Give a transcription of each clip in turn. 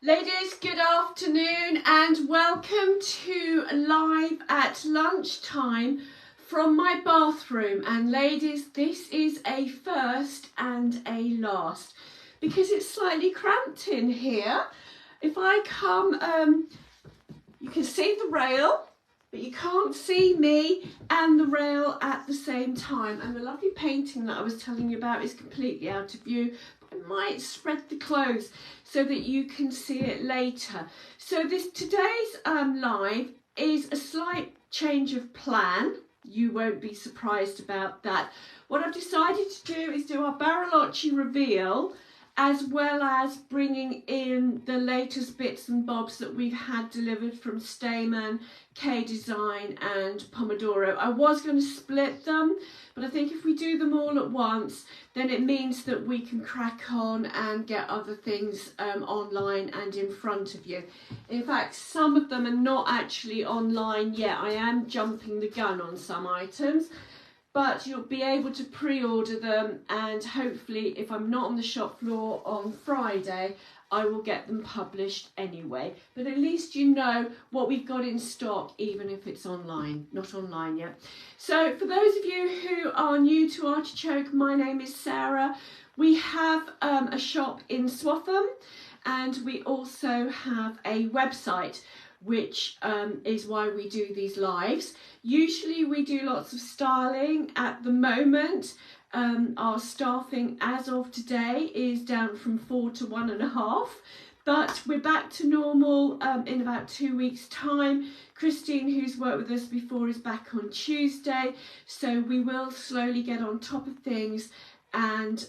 Ladies, good afternoon and welcome to Live at Lunchtime from my bathroom. And ladies, this is a first and a last because it's slightly cramped in here. If I come, you can see the rail, but you can't see me and the rail at the same time. And the lovely painting that I was telling you about is completely out of view. I might spread the clothes so that you can see it later. So today's live is a slight change of plan. You won't be surprised about that. What I've decided to do is do our Bariloche reveal, as well as bringing in the latest bits and bobs that we've had delivered from Stayman, K-Design and Pomodoro. I was going to split them, but I think if we do them all at once, then it means that we can crack on and get other things online and in front of you. In fact, some of them are not actually online yet. I am jumping the gun on some items, but you'll be able to pre-order them, and hopefully if I'm not on the shop floor on Friday, I will get them published anyway. But at least you know what we've got in stock, even if it's online, not online yet. So for those of you who are new to Artichoke, my name is Sarah. We have a shop in Swaffham, and we also have a website, which is why we do these lives. Usually we do lots of styling. At the moment, our staffing as of today is down from 4 to 1.5, but we're back to normal in about 2 weeks' time. Christine, who's worked with us before, is back on Tuesday, so we will slowly get on top of things and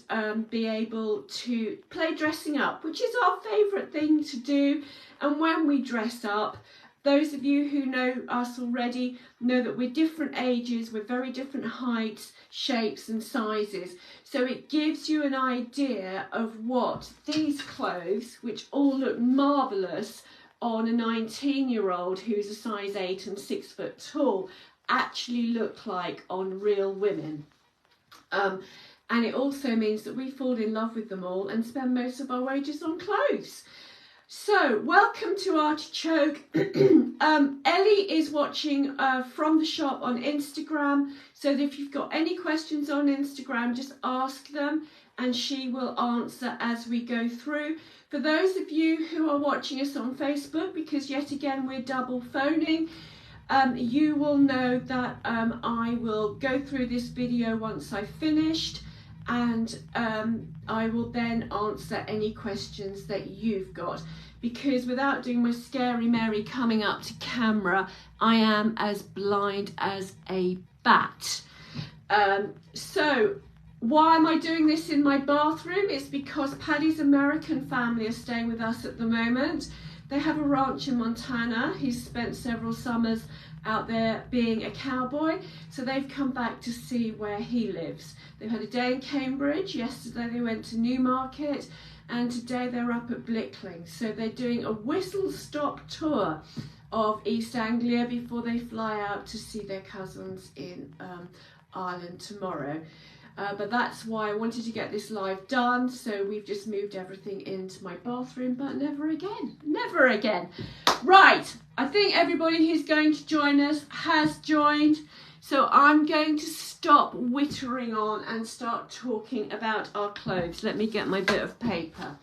be able to play dressing up, which is our favourite thing to do. And when we dress up, those of you who know us already know that we're different ages, we're very different heights, shapes and sizes. So it gives you an idea of what these clothes, which all look marvellous on a 19-year-old who's a size 8 and 6 foot tall, actually look like on real women. And it also means that we fall in love with them all and spend most of our wages on clothes. So, welcome to Artichoke. Ellie is watching from the shop on Instagram, so that if you've got any questions on Instagram, just ask them and she will answer as we go through. For those of you who are watching us on Facebook, because yet again we're double phoning, you will know that I will go through this video once I've finished, and I will then answer any questions that you've got, because without doing my scary Mary coming up to camera, I am as blind as a bat. So why am I doing this in my bathroom? It's because Paddy's American family are staying with us at the moment. They have a ranch in Montana. He's spent several summers out there being a cowboy, so they've come back to see where he lives. They've had a day in Cambridge, yesterday they went to Newmarket, and today they're up at Blickling. So they're doing a whistle-stop tour of East Anglia before they fly out to see their cousins in Ireland tomorrow. But that's why I wanted to get this live done, so we've just moved everything into my bathroom, but never again, never again. Right, I think everybody who's going to join us has joined, so I'm going to stop whittering on and start talking about our clothes. Let me get my bit of paper.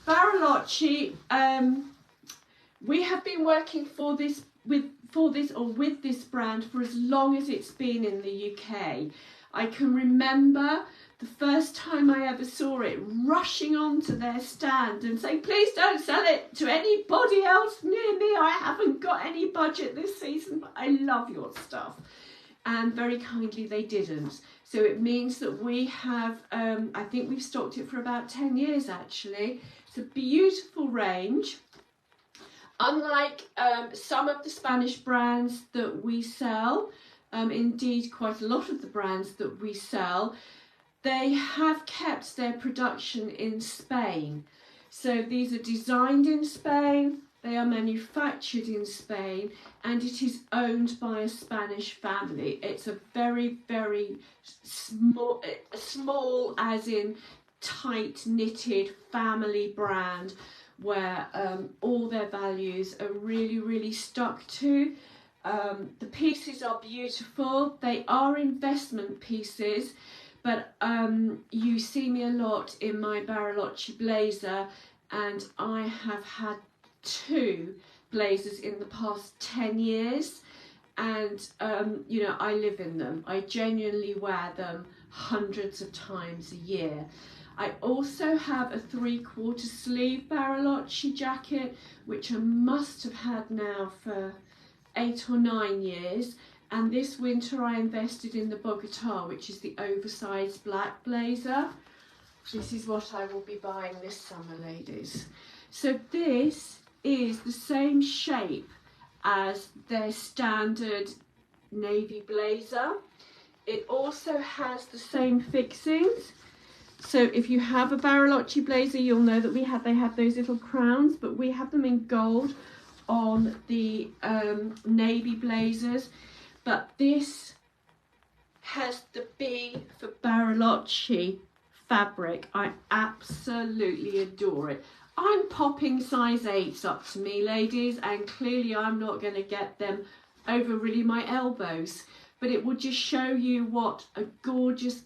Bariloche, we have been working with this brand for as long as it's been in the UK. I can remember the first time I ever saw it rushing onto their stand and saying, please don't sell it to anybody else near me. I haven't got any budget this season, but I love your stuff. And very kindly they didn't. So it means that we have, I think we've stocked it for about 10 years actually. It's a beautiful range. Unlike some of the Spanish brands that we sell, indeed quite a lot of the brands that we sell, they have kept their production in Spain. So these are designed in Spain, they are manufactured in Spain, and it is owned by a Spanish family. It's a very, very small as in tight knitted family brand where all their values are really stuck to. The pieces are beautiful. They are investment pieces, but you see me a lot in my Bariloche blazer, and I have had 2 blazers in the past 10 years, and you know, I live in them. I genuinely wear them hundreds of times a year. I also have a 3/4 sleeve Bariloche jacket, which I must have had now for 8 or 9 years, and this winter I invested in the Bogota, which is the oversized black blazer. This is what I will be buying this summer, ladies. So this is the same shape as their standard navy blazer. It also has the same fixings. So if you have a Bariloche blazer, you'll know that they have those little crowns, but we have them in gold on the navy blazers. But this has the B for Bariloche fabric. I absolutely adore it. I'm popping size 8s up to me, ladies, and clearly I'm not going to get them over really my elbows, but it will just show you what a gorgeous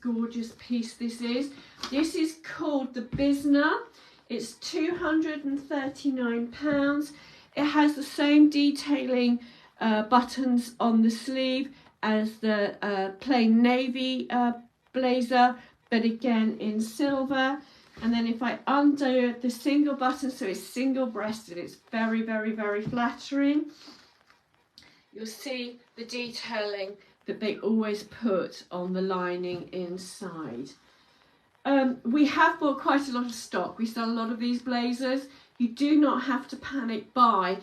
piece this is. This is called the Bisna. It's £239. It has the same detailing buttons on the sleeve as the plain navy blazer, but again in silver. And then if I undo the single button, so it's single breasted, it's very flattering. You'll see the detailing that they always put on the lining inside. We have bought quite a lot of stock. We sell a lot of these blazers. You do not have to panic buy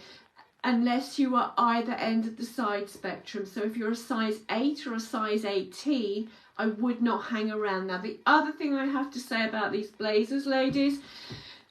unless you are either end of the size spectrum. So if you're a size 8 or a size 18, I would not hang around. Now, the other thing I have to say about these blazers, ladies,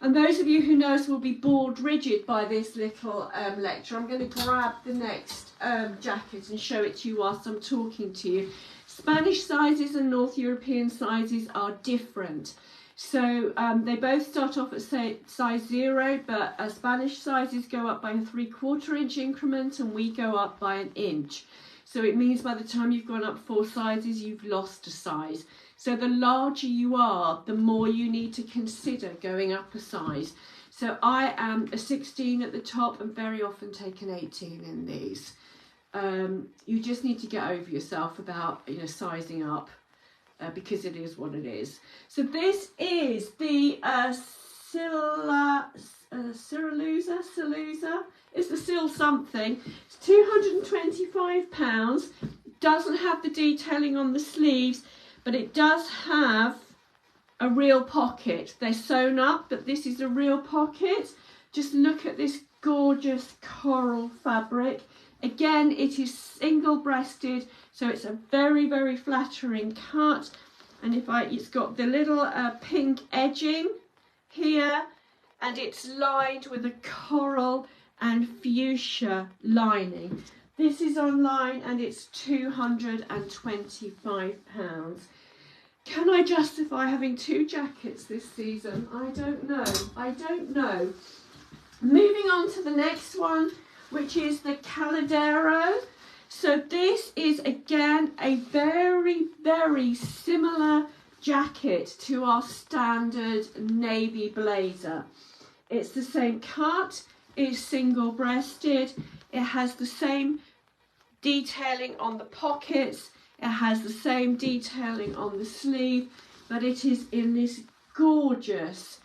and those of you who know us will be bored rigid by this little lecture. I'm going to grab the next jacket and show it to you whilst I'm talking to you. Spanish sizes and North European sizes are different. So they both start off at size 0, but Spanish sizes go up by a 3/4 inch increment and we go up by an inch. So it means by the time you've gone up 4 sizes, you've lost a size. So the larger you are, the more you need to consider going up a size. So I am a 16 at the top and very often take an 18 in these. You just need to get over yourself about, you know, sizing up because it is what it is. So this is the Siluza. It's the Sil something. It's £225. Doesn't have the detailing on the sleeves, but it does have a real pocket. They're sewn up, but this is a real pocket. Just look at this gorgeous coral fabric. Again, it is single-breasted, so it's a very flattering cut. And it's got the little pink edging here, and it's lined with a coral and fuchsia lining. This is online and it's £225. Can I justify having 2 jackets this season? I don't know. Moving on to the next one, which is the Caldero. So this is again a very similar jacket to our standard navy blazer. It's the same cut, it's single breasted, it has the same detailing on the pockets, it has the same detailing on the sleeve, but it is in this gorgeous,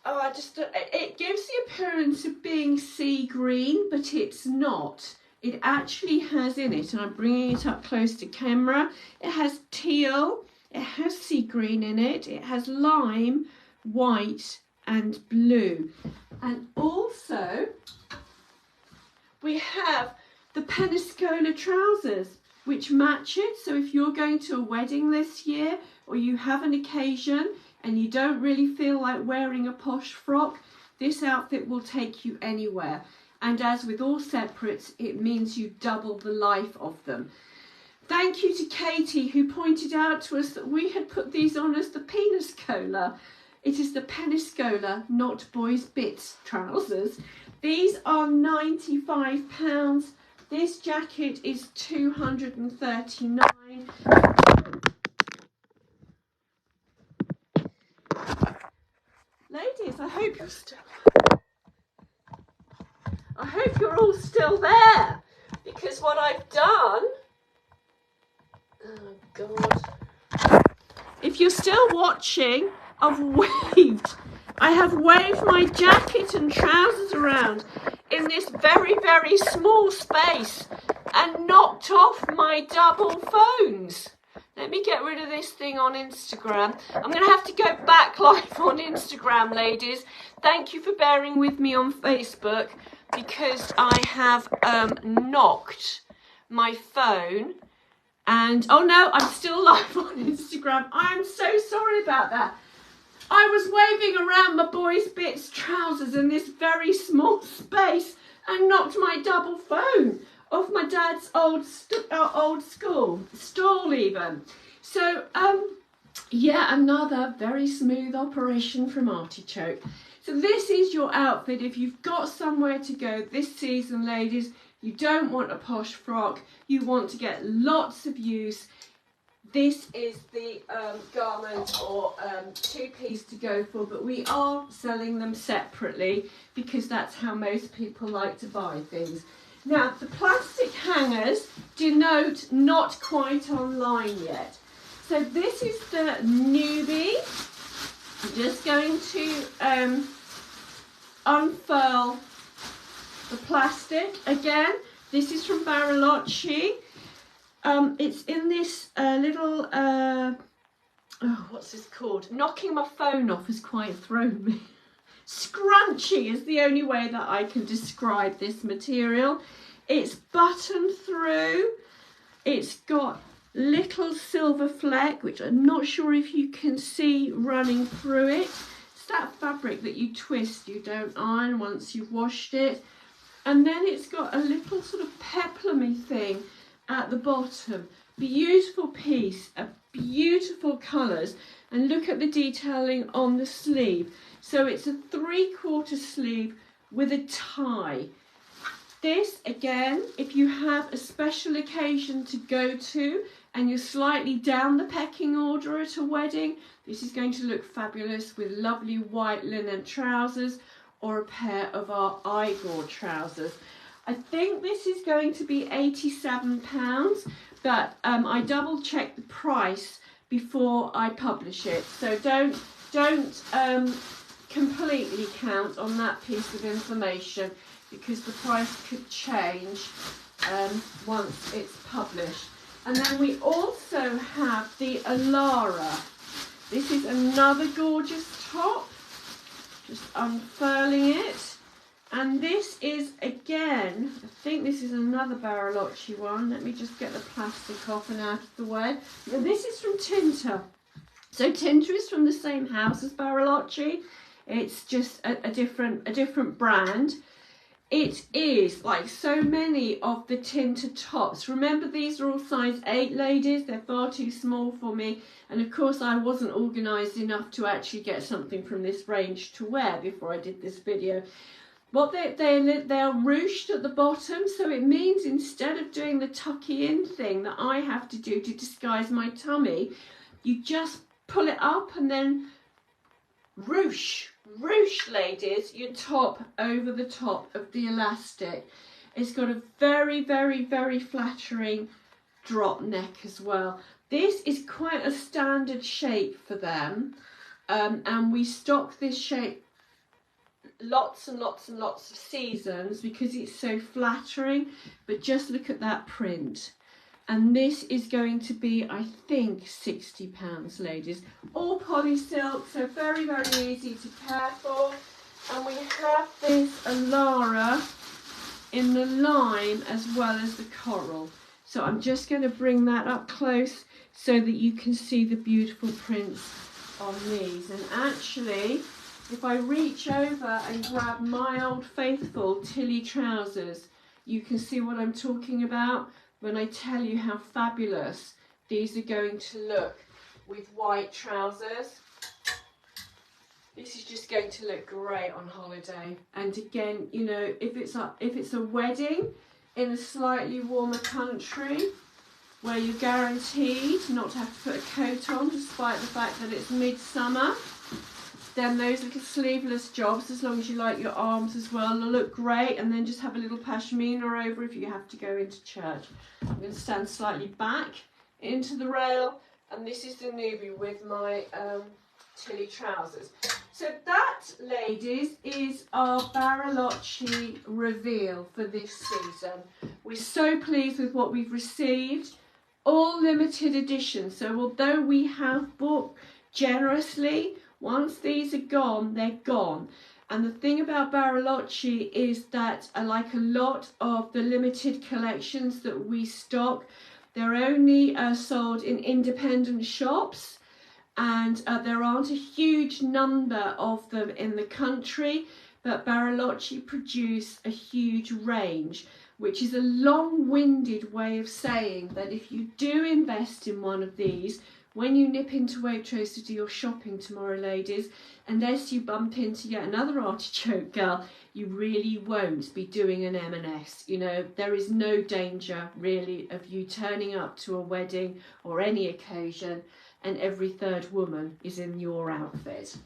it gives the appearance of being sea green, but it's not. It actually has in it, and I'm bringing it up close to camera, it has teal, it has sea green in it, it has lime, white and blue. And also we have the Pensacola trousers, which match it. So if you're going to a wedding this year, or you have an occasion and you don't really feel like wearing a posh frock, this outfit will take you anywhere. And as with all separates, it means you double the life of them. Thank you to Katie, who pointed out to us that we had put these on as the Pensacola. It is the Peniscola Not Boys Bits trousers. These are £95. This jacket is £239. Ladies, I hope you're all still there, because what I've done, oh God, if you're still watching, I have waved my jacket and trousers around in this very, very small space and knocked off my double phones. Let me get rid of this thing on Instagram. I'm going to have to go back live on Instagram, ladies. Thank you for bearing with me on Facebook, because I have knocked my phone. And, oh no, I'm still live on Instagram. I am so sorry about that. I was waving around my Boys Bits trousers in this very small space and knocked my double phone off my dad's old school stall even. So, yeah, another very smooth operation from Artichoke. So this is your outfit if you've got somewhere to go this season, ladies. You don't want a posh frock. You want to get lots of use. This is the garment or two-piece to go for, but we are selling them separately because that's how most people like to buy things. Now, the plastic hangers denote not quite online yet. So this is the newbie. I'm just going to unfurl the plastic. Again, this is from Bariloche. It's in this little, oh, what's this called? Knocking my phone off has quite thrown me. Scrunchy is the only way that I can describe this material. It's buttoned through. It's got little silver fleck, which I'm not sure if you can see running through it. It's that fabric that you twist, you don't iron once you've washed it. And then it's got a little sort of peplumy thing at the bottom. Beautiful piece, beautiful colours, and look at the detailing on the sleeve. So it's a 3/4 sleeve with a tie. This, again, if you have a special occasion to go to and you're slightly down the pecking order at a wedding, this is going to look fabulous with lovely white linen trousers or a pair of our Igor trousers. I think this is going to be £87, but I double checked the price before I publish it. So don't completely count on that piece of information, because the price could change once it's published. And then we also have the Alara. This is another gorgeous top. Just unfurling it. And this is, again, I think this is another Bariloche one. Let me just get the plastic off and out of the way. Now, this is from Tinta. So Tinta is from the same house as Bariloche. It's just a different brand. It is like so many of the Tinta tops. Remember, these are all size 8, ladies. They're far too small for me. And of course, I wasn't organised enough to actually get something from this range to wear before I did this video. What they're ruched at the bottom, so it means instead of doing the tucky in thing that I have to do to disguise my tummy, you just pull it up and then ruche, ladies, your top over the top of the elastic. It's got a very, very, very flattering drop neck as well. This is quite a standard shape for them, and we stock this shape lots and lots and lots of seasons because it's so flattering. But just look at that print, and this is going to be, I think, £60, ladies. All poly silk, so very, very easy to care for. And we have this Alara in the lime as well as the coral. So I'm just going to bring that up close so that you can see the beautiful prints on these. And actually, if I reach over and grab my old faithful Tilly trousers, you can see what I'm talking about when I tell you how fabulous these are going to look with white trousers. This is just going to look great on holiday. And again, you know, if it's a wedding in a slightly warmer country where you're guaranteed not to have to put a coat on despite the fact that it's midsummer, then those little sleeveless jobs, as long as you like your arms as well, will look great. And then just have a little pashmina over if you have to go into church. I'm going to stand slightly back into the rail, and this is the newbie with my Tilly trousers. So that, ladies, is our Bariloche reveal for this season. We're so pleased with what we've received. All limited editions. So although we have bought generously, once these are gone, they're gone. And the thing about Bariloche is that, like a lot of the limited collections that we stock, they're only sold in independent shops. And there aren't a huge number of them in the country, but Bariloche produce a huge range, which is a long-winded way of saying that if you do invest in one of these, when you nip into Waitrose to do your shopping tomorrow, ladies, unless you bump into yet another artichoke girl, you really won't be doing an M&S. You know, there is no danger really of you turning up to a wedding or any occasion and every third woman is in your outfit.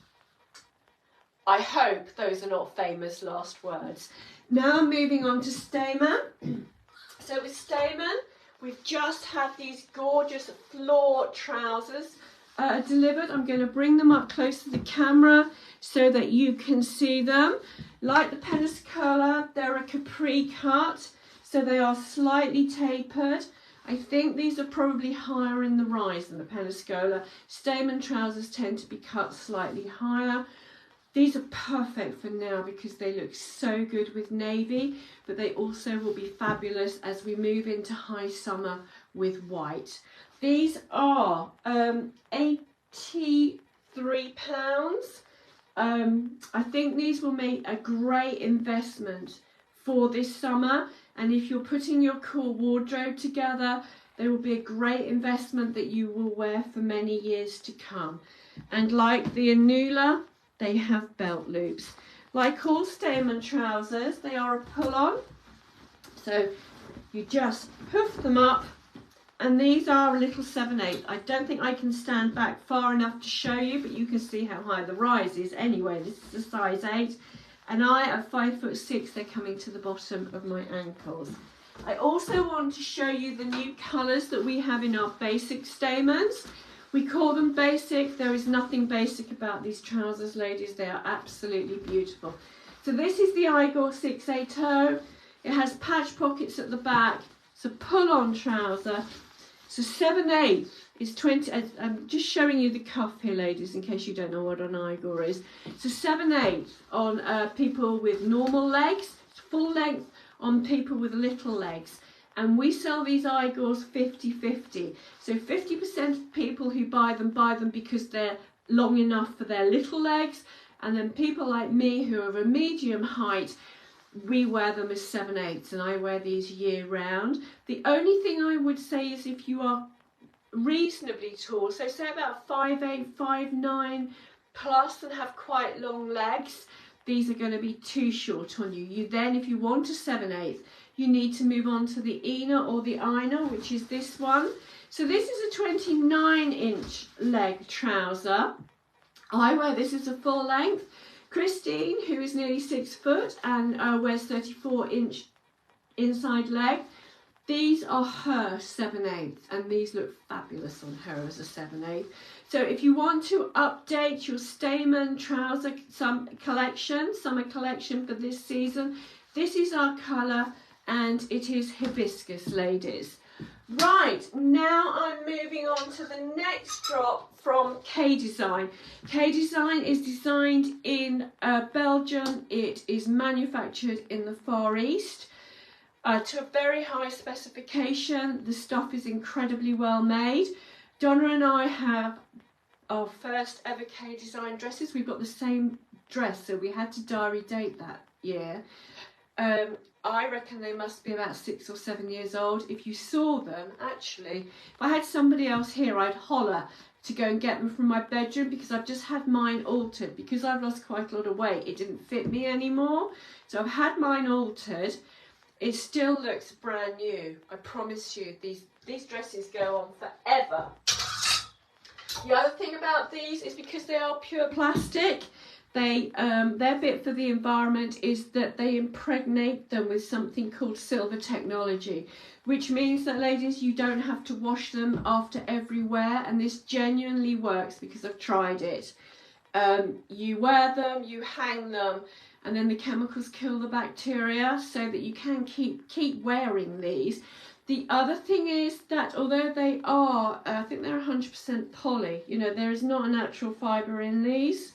I hope those are not famous last words. Now moving on to Stayman. So with Stayman, we've just had these gorgeous floor trousers delivered. I'm going to bring them up close to the camera so that you can see them. Like the Pensacola, they're a capri cut, so they are slightly tapered. I think these are probably higher in the rise than the Pensacola. Stayman trousers tend to be cut slightly higher. These are perfect for now because they look so good with navy, but they also will be fabulous as we move into high summer with white. These are £83. I think these will make a great investment for this summer. And if you're putting your cool wardrobe together, they will be a great investment that you will wear for many years to come. And like the Anula, they have belt loops. Like all Stayman trousers, they are a pull-on. So you just poof them up. And these are a little 7/8. I don't think I can stand back far enough to show you, but you can see how high the rise is. Anyway, this is a size 8. And I at 5'6", they're coming to the bottom of my ankles. I also want to show you the new colours that we have in our basic Staymans. We call them basic. There is nothing basic about these trousers, ladies. They are absolutely beautiful. So this is the Igor 680. It has patch pockets at the back. It's a pull-on trouser. So 7/8 is 20. I'm just showing you the cuff here, ladies, in case you don't know what an Igor is. So 7/8 on people with normal legs, full length on people with little legs. And we sell these Igors 50-50. So 50% of people who buy them because they're long enough for their little legs. And then people like me who are of a medium height, we wear them as 7/8, and I wear these year round. The only thing I would say is if you are reasonably tall, so say about 5'8", 5'9" plus and have quite long legs, these are going to be too short on you. You then, if you want a 7/8, you need to move on to the Ina or the Ina, which is this one. So this is a 29-inch leg trouser. I wear this as a full length. Christine, who is nearly 6 foot and wears 34-inch inside leg, these are her 7/8, and these look fabulous on her as a 7/8. So if you want to update your Stayman trouser summer collection for this season, this is our colour, and it is hibiscus, ladies. Right, now I'm moving on to the next drop from K-Design. K-Design is designed in Belgium. It is manufactured in the Far East to a very high specification. The stuff is incredibly well made. Donna and I have our first ever K-Design dresses. We've got the same dress, so we had to diary date that year. I reckon they must be about 6 or 7 years old. If you saw them, actually, if I had somebody else here, I'd holler to go and get them from my bedroom because I've just had mine altered. Because I've lost quite a lot of weight, it didn't fit me anymore. So I've had mine altered. It still looks brand new. I promise you, these dresses go on forever. The other thing about these is because they are pure plastic, their bit for the environment is that they impregnate them with something called silver technology, which means that, ladies, you don't have to wash them after every wear, and this genuinely works because I've tried it. You wear them, you hang them, and then the chemicals kill the bacteria so that you can keep wearing these. The other thing is that although they are, I think they're 100% poly, you know, there is not a natural fibre in these.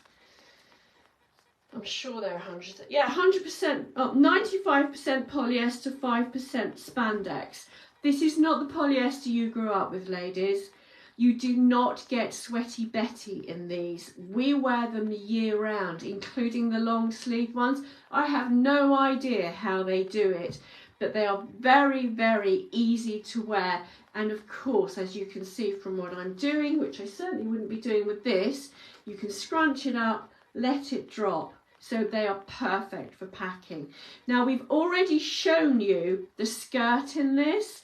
I'm sure they're 100%, yeah, 100%, 95% polyester, 5% spandex. This is not the polyester you grew up with, ladies. You do not get Sweaty Betty in these. We wear them year round, including the long sleeve ones. I have no idea how they do it, but they are very, very easy to wear. And of course, as you can see from what I'm doing, which I certainly wouldn't be doing with this, you can scrunch it up, let it drop. So they are perfect for packing. Now, we've already shown you the skirt in this,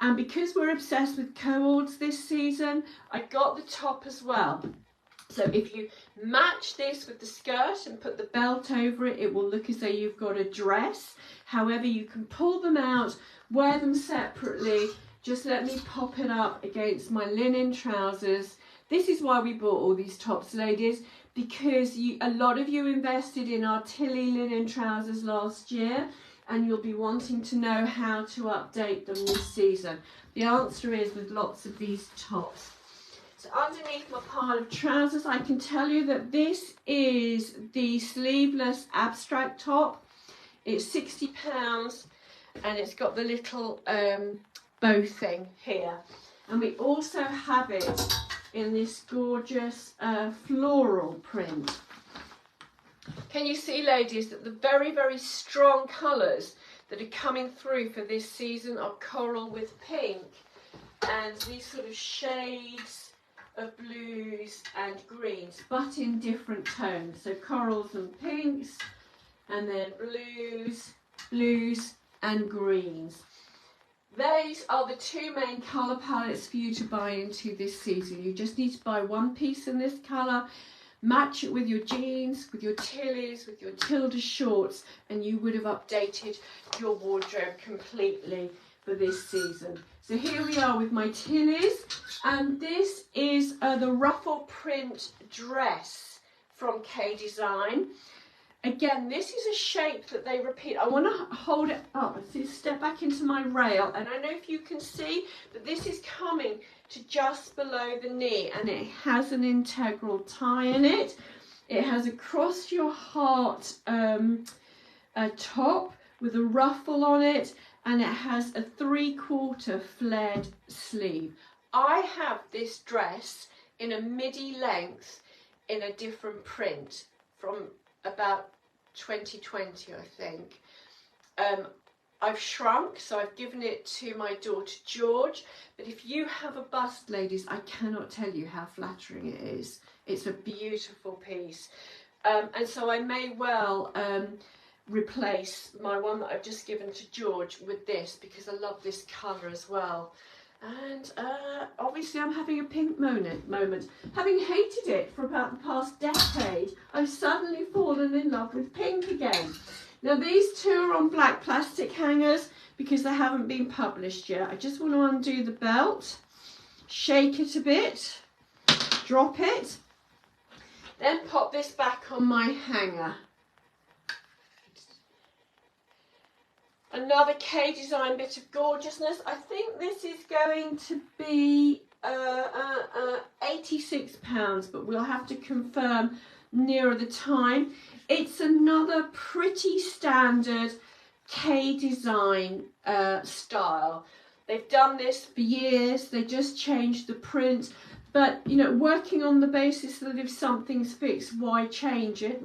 and because we're obsessed with cords this season, I got the top as well. So if you match this with the skirt and put the belt over it, it will look as though you've got a dress. However, you can pull them out, wear them separately. Just let me pop it up against my linen trousers. This is why we bought all these tops, ladies, because a lot of you invested in our Tilly linen trousers last year, and you'll be wanting to know how to update them this season. The answer is with lots of these tops. So underneath my pile of trousers, I can tell you that this is the sleeveless abstract top. It's £60 and it's got the little bow thing here. And we also have it in this gorgeous floral print. Can you see, ladies, that the very, very strong colours that are coming through for this season are coral with pink, and these sort of shades of blues and greens, but in different tones. So corals and pinks, and then blues and greens. These are the two main colour palettes for you to buy into this season. You just need to buy one piece in this colour, match it with your jeans, with your Tillies, with your Tilda shorts, and you would have updated your wardrobe completely for this season. So here we are with my Tillies, and this is the ruffle print dress from K Design. Again, this is a shape that they repeat. I want to hold it up, so step back into my rail, and I don't know if you can see, but this is coming to just below the knee, and it has an integral tie in it. It has a cross your heart a top with a ruffle on it, and it has a 3/4 flared sleeve. I have this dress in a midi length in a different print from about 2020, I think. I've shrunk, so I've given it to my daughter George, but if you have a bust, ladies, I cannot tell you how flattering it is. It's a beautiful piece, and so I may well replace my one that I've just given to George with this, because I love this colour as well. And obviously I'm having a pink moment. Having hated it for about the past decade, I've suddenly fallen in love with pink again. Now these two are on black plastic hangers because they haven't been published yet. I just want to undo the belt, shake it a bit, drop it, then pop this back on my hanger. Another K Design bit of gorgeousness. I think this is going to be £86, but we'll have to confirm nearer the time. It's another pretty standard K Design style. They've done this for years. They just changed the print. But, you know, working on the basis that if something's fixed, why change it?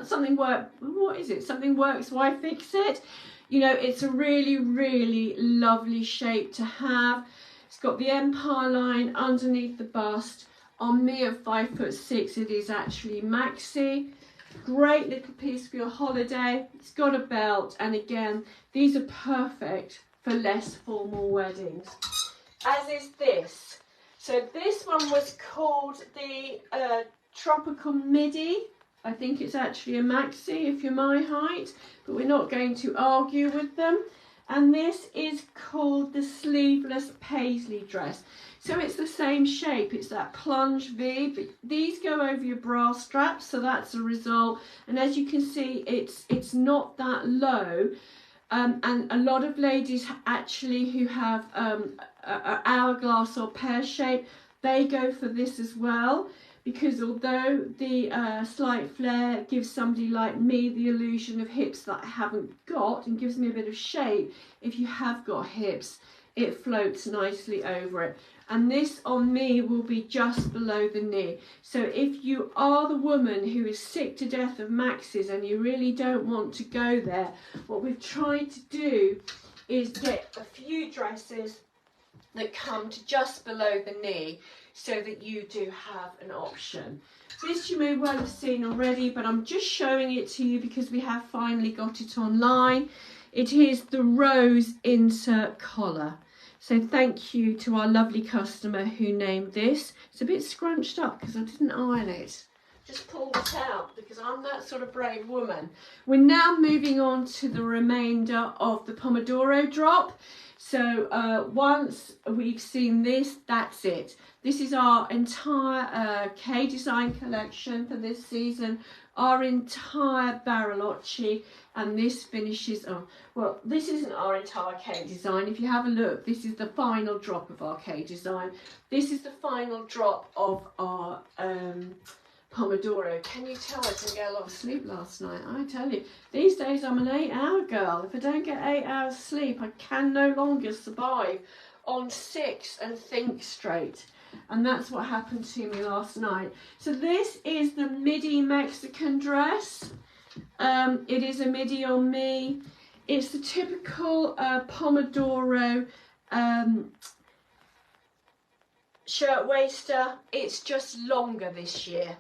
Something works, why fix it? You know, it's a really, really lovely shape to have. It's got the empire line underneath the bust. On me at 5'6", it is actually maxi. Great little piece for your holiday. It's got a belt, and again, these are perfect for less formal weddings. As is this. So this one was called the Tropical Midi. I think it's actually a maxi if you're my height, but we're not going to argue with them. And this is called the Sleeveless Paisley Dress. So it's the same shape, it's that plunge V, but these go over your bra straps, so that's a result. And as you can see, it's not that low. And a lot of ladies actually who have hourglass or pear shape, they go for this as well. Because although the slight flare gives somebody like me the illusion of hips that I haven't got and gives me a bit of shape, if you have got hips, it floats nicely over it. And this on me will be just below the knee. So if you are the woman who is sick to death of maxis and you really don't want to go there, what we've tried to do is get a few dresses that come to just below the knee so that you do have an option. This you may well have seen already, but I'm just showing it to you because we have finally got it online. It is the rose insert collar. So thank you to our lovely customer who named this. It's a bit scrunched up because I didn't iron it. Just pulled it out because I'm that sort of brave woman. We're now moving on to the remainder of the Pomodoro Drop. So once we've seen this, that's it. This is our entire K-Design collection for this season, our entire Bariloche, and this finishes on, well, this isn't our entire K-Design. If you have a look, this is the final drop of our K-Design. This is the final drop of our Pomodoro. Can you tell I didn't get a lot of sleep last night? I tell you, these days I'm an 8-hour girl. If I don't get 8 hours sleep, I can no longer survive on 6 and think straight. And that's what happened to me last night. So this is the midi Mexican dress. It is a midi on me. It's the typical Pomodoro shirt waister. It's just longer this year.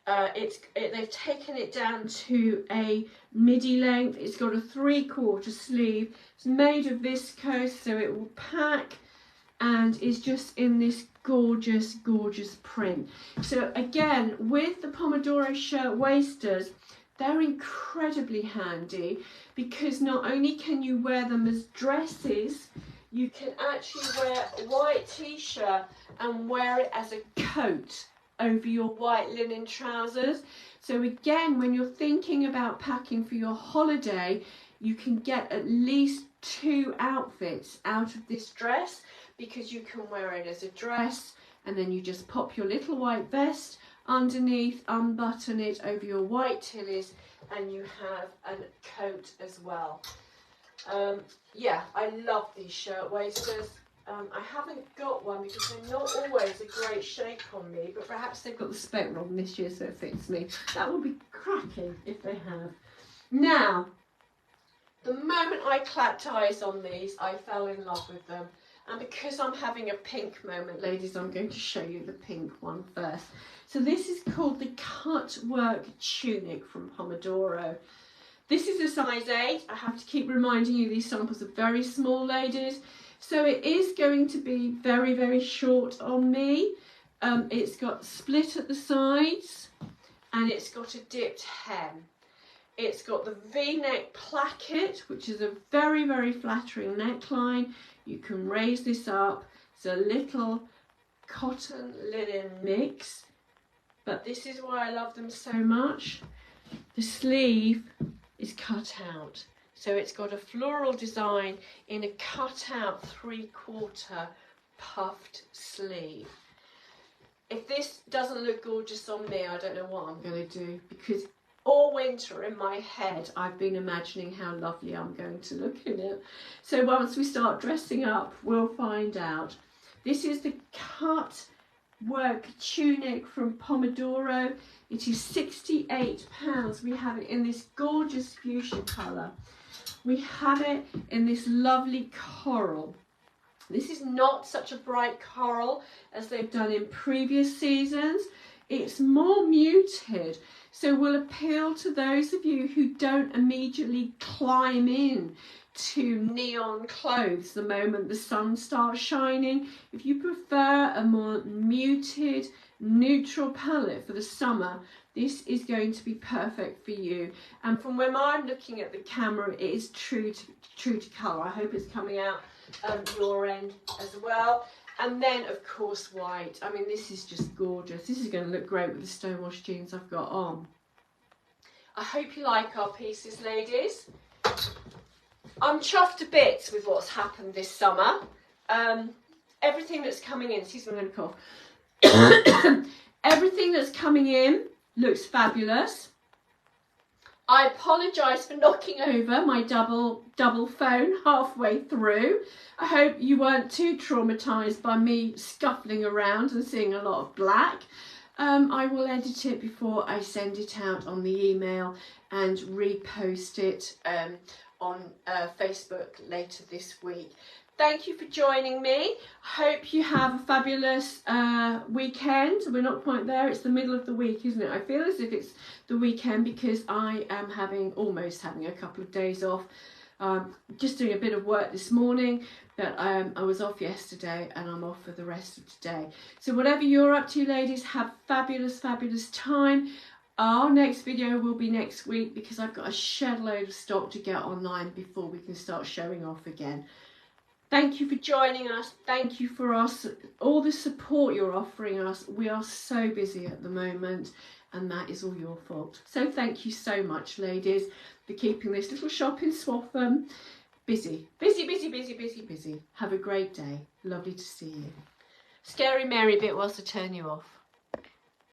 They've taken it down to a midi length. It's got a 3/4 sleeve. It's made of viscose, so it will pack, and is just in this gorgeous, gorgeous print. So again, with the Pomodoro shirt wasters, they're incredibly handy because not only can you wear them as dresses, you can actually wear a white t-shirt and wear it as a coat over your white linen trousers. So again, when you're thinking about packing for your holiday, you can get at least 2 outfits out of this dress because you can wear it as a dress and then you just pop your little white vest underneath, unbutton it over your white tillies, and you have a coat as well. Yeah, I love these shirt wasters. I haven't got one because they're not always a great shape on me, but perhaps they've got the spec wrong this year so it fits me. That would be cracking if they have. Now, the moment I clapped eyes on these, I fell in love with them. And because I'm having a pink moment, ladies, I'm going to show you the pink one first. So this is called the Cut Work Tunic from Pomodoro. This is a size 8. I have to keep reminding you these samples are very small, ladies. So it is going to be very, very short on me. It's got split at the sides and it's got a dipped hem. It's got the V-neck placket, which is a very, very flattering neckline. You can raise this up. It's a little cotton linen mix, but this is why I love them so much. The sleeve is cut out. So it's got a floral design in a cut-out 3/4 puffed sleeve. If this doesn't look gorgeous on me, I don't know what I'm going to do, because all winter in my head I've been imagining how lovely I'm going to look in it. So once we start dressing up, we'll find out. This is the Cut Work Tunic from Pomodoro. It is £68. We have it in this gorgeous fuchsia colour. We have it in this lovely coral. This is not such a bright coral as they've done in previous seasons. It's more muted, so will appeal to those of you who don't immediately climb in to neon clothes the moment the sun starts shining. If you prefer a more muted, neutral palette for the summer, this is going to be perfect for you. And from when I'm looking at the camera, it is true to colour. I hope it's coming out your end as well. And then, of course, white. I mean, this is just gorgeous. This is going to look great with the stonewash jeans I've got on. I hope you like our pieces, ladies. I'm chuffed to bits with what's happened this summer. Everything that's coming in, excuse me, I'm going to cough. Everything that's coming in looks fabulous. I apologise for knocking over my double phone halfway through. I hope you weren't too traumatised by me scuffling around and seeing a lot of black. I will edit it before I send it out on the email and repost it on Facebook later this week. Thank you for joining me. Hope you have a fabulous weekend. We're not quite there. It's the middle of the week, isn't it? I feel as if it's the weekend because I am almost having a couple of days off. Just doing a bit of work this morning, but I was off yesterday and I'm off for the rest of today. So whatever you're up to, ladies, have fabulous, fabulous time. Our next video will be next week because I've got a shed load of stock to get online before we can start showing off again. Thank you for joining us. Thank you for all the support you're offering us. We are so busy at the moment and that is all your fault. So thank you so much, ladies, for keeping this little shop in Swaffham busy. Busy, busy, busy, busy, busy. Have a great day. Lovely to see you. Scary Mary bit whilst I turn you off.